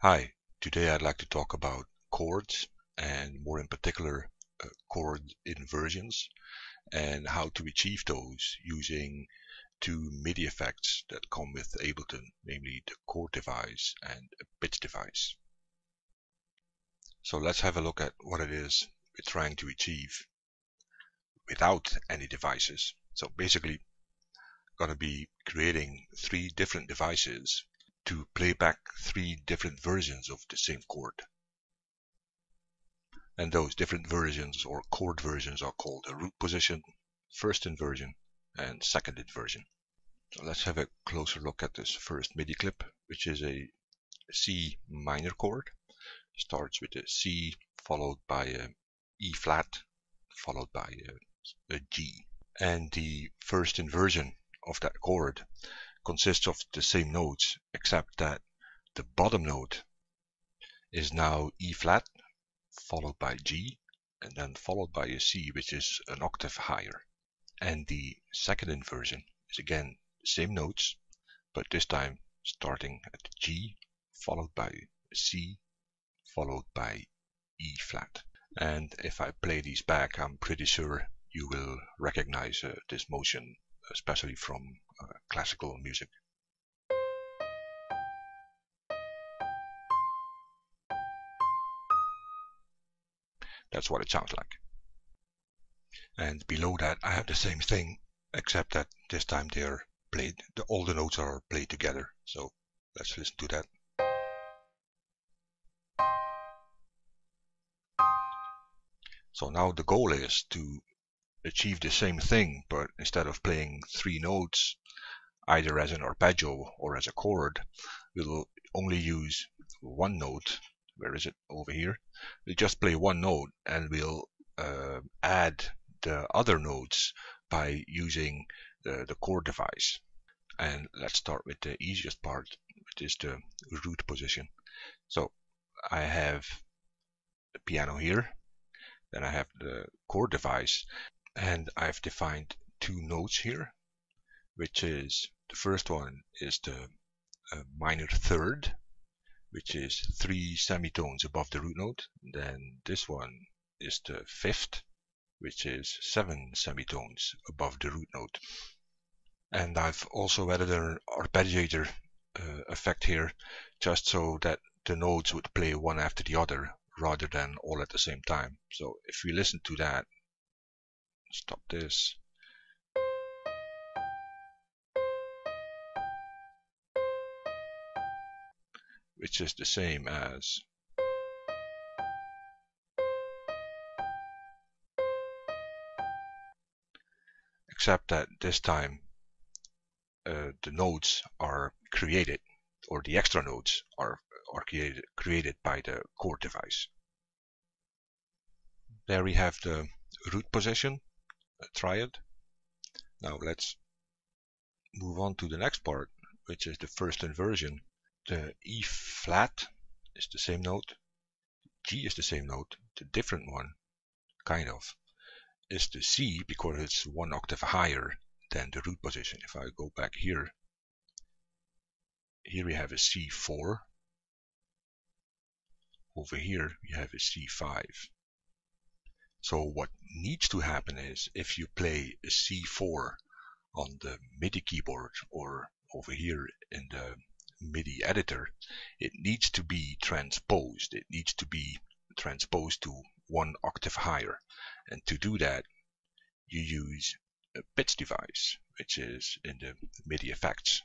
Hi, today I'd like to talk about chords and more in particular chord inversions and how to achieve those using two MIDI effects that come with Ableton, namely the chord device and a pitch device. So let's have a look at what it is we're trying to achieve without any devices. So basically, going to be creating three different devices to play back three different versions of the same chord. And those different versions or chord versions are called the root position, first inversion, and second inversion. So let's have a closer look at this first MIDI clip, which is a C minor chord. Starts with a C followed by a E flat, followed by a G. And the first inversion of that chord consists of the same notes, except that the bottom note is now E flat, followed by G, and then followed by a C, which is an octave higher. And the second inversion is again the same notes, but this time starting at G, followed by C, followed by E flat. And if I play these back, I'm pretty sure you will recognize this motion, especially from classical music. That's what it sounds like. And below that I have the same thing, except that this time they're played, all the notes are played together. So let's listen to that. So now the goal is to achieve the same thing, but instead of playing three notes, either as an arpeggio or as a chord, we'll only use one note. Where is it? Over here. We just play one note and we'll add the other notes by using the chord device. And let's start with the easiest part, which is the root position. So I have the piano here, then I have the chord device, and I've defined two notes here, which is the first one is the minor third, which is 3 semitones above the root note. Then this one is the fifth, which is 7 semitones above the root note. And I've also added an arpeggiator effect here, just so that the notes would play one after the other rather than all at the same time. So if we listen to that, stop this. Which is the same as except that this time the notes are created, or the extra notes are created by the chord device. There we have the root position, a triad. Now let's move on to the next part, which is the first inversion. The E flat is the same note, G is the same note. The different one, kind of, is the C, because it's one octave higher than the root position. If I go back here we have a C4. Over here we have a C5. So what needs to happen is, if you play a C4 on the MIDI keyboard or over here in the MIDI editor, it needs to be transposed. It needs to be transposed to one octave higher. And to do that, you use a pitch device, which is in the MIDI effects.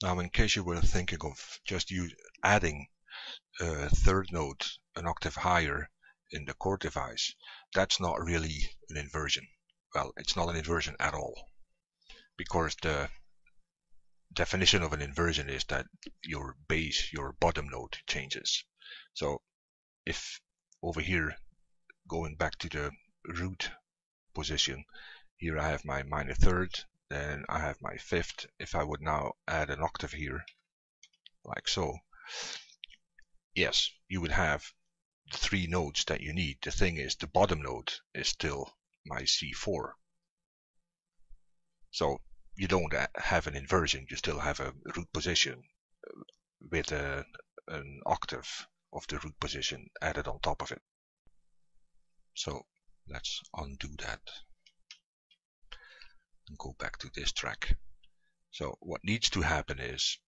Now, in case you were thinking of just adding a third note an octave higher in the chord device, that's not really an inversion. Well, it's not an inversion at all, because the definition of an inversion is that your bass, your bottom note, changes. So if over here, going back to the root position, here I have my minor third, then I have my fifth. If I would now add an octave here, like so, yes, you would have the three notes that you need. The thing is, the bottom note is still my C4. So you don't have an inversion, you still have a root position with a an octave of the root position added on top of it. So let's undo that and go back to this track. So what needs to happen is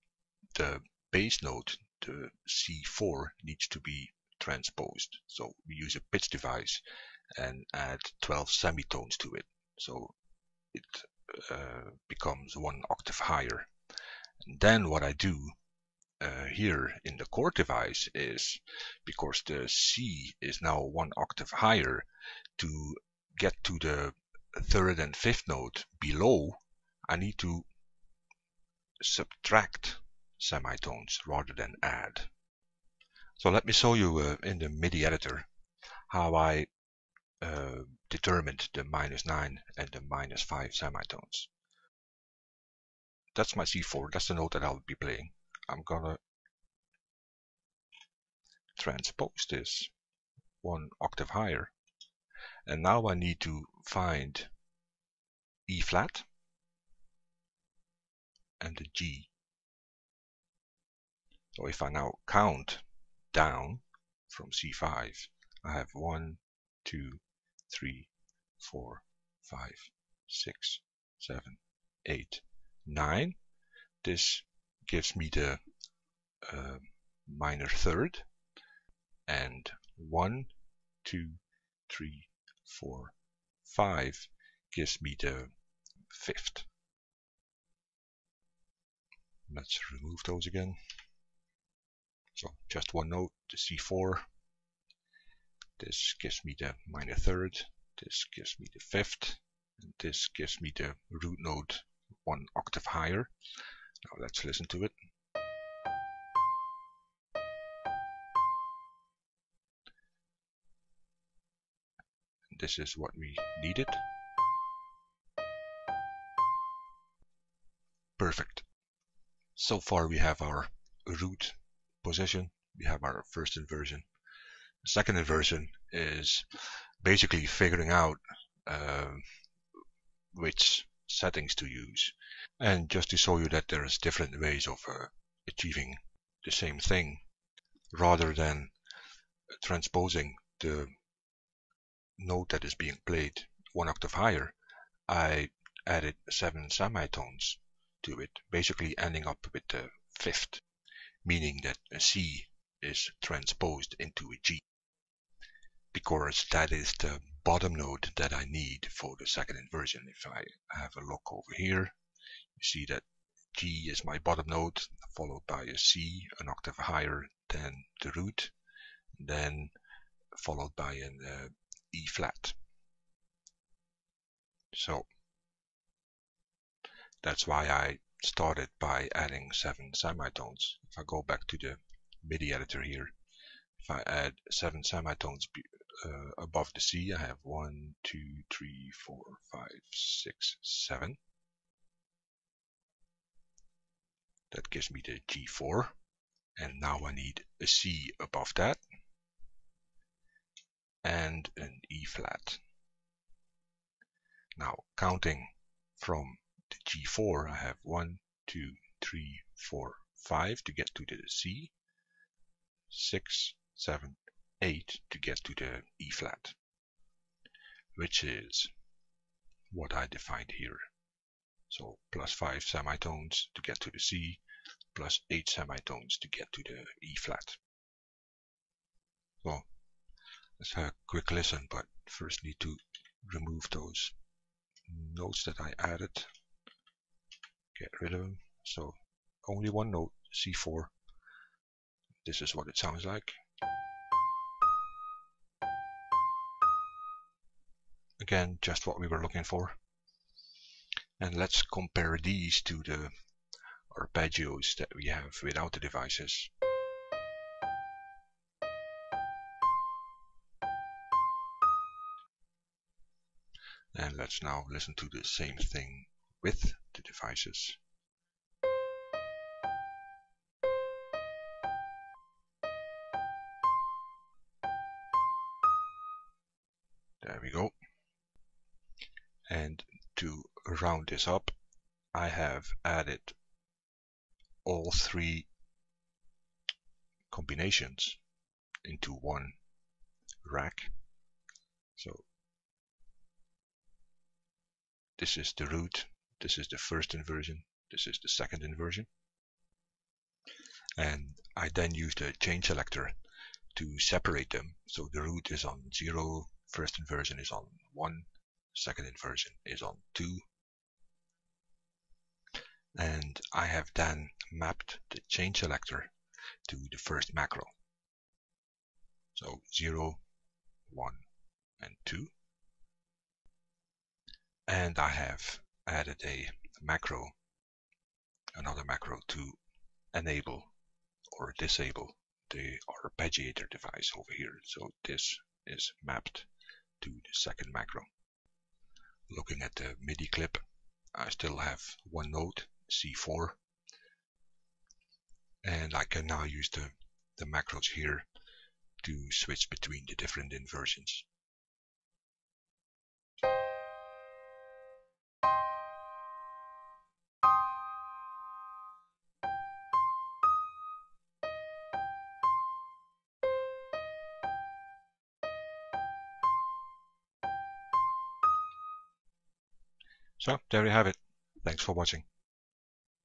the bass note, the C4, needs to be transposed. So we use a pitch device and add 12 semitones to it. So it becomes one octave higher. And then what I do here in the chord device is, because the C is now one octave higher, to get to the third and fifth note below, I need to subtract semitones rather than add. So let me show you in the MIDI editor how I determined the -9 and the -5 semitones. That's my C4, that's the note that I'll be playing. I'm gonna transpose this one octave higher, and now I need to find E flat and the G. So if I now count down from C5, I have 1, 2, 3, 4, 5, 6, 7, 8, 9. This gives me the minor third, and 1, 2, 3, 4, 5 gives me the fifth. Let's remove those again. So just one note, the C4. This gives me the minor third. This gives me the fifth. And this gives me the root note one octave higher. Now let's listen to it. This is what we needed. Perfect. So far we have our root position, we have our first inversion. The second inversion is basically figuring out which settings to use. And just to show you that there's different ways of achieving the same thing, rather than transposing the note that is being played one octave higher, I added 7 semitones to it, basically ending up with the fifth, meaning that a C is transposed into a G, because that is the bottom note that I need for the second inversion. If I have a look over here, you see that G is my bottom note, followed by a C, an octave higher than the root, then followed by an E flat. So that's why I started by adding 7 semitones. If I go back to the MIDI editor here, if I add 7 semitones above the C, I have 1, 2, 3, 4, 5, 6, 7. That gives me the G4, and now I need a C above that and an E flat. Now counting from the G4, I have 1, 2, 3, 4, 5 to get to the C, 6, 7, 8 to get to the E flat, which is what I defined here. So plus 5 semitones to get to the C, plus 8 semitones to get to the E flat. So let's have a quick listen, but first need to remove those notes that I added. Get rid of them. So only one note, C4. This is what it sounds like. Again, just what we were looking for. And let's compare these to the arpeggios that we have without the devices. And let's now listen to the same thing with the devices. There we go. And to round this up, I have added all 3 combinations into one rack. So this is the root, this is the first inversion, this is the second inversion. And I then use the change selector to separate them. So the root is on 0, first inversion is on 1, second inversion is on 2. And I have then mapped the change selector to the first macro. So 0, 1, and 2. And I have added another macro to enable or disable the arpeggiator device over here. So this is mapped to the second macro. Looking at the MIDI clip, I still have one note, C4, and I can now use the macros here to switch between the different inversions. So there you have it. Thanks for watching.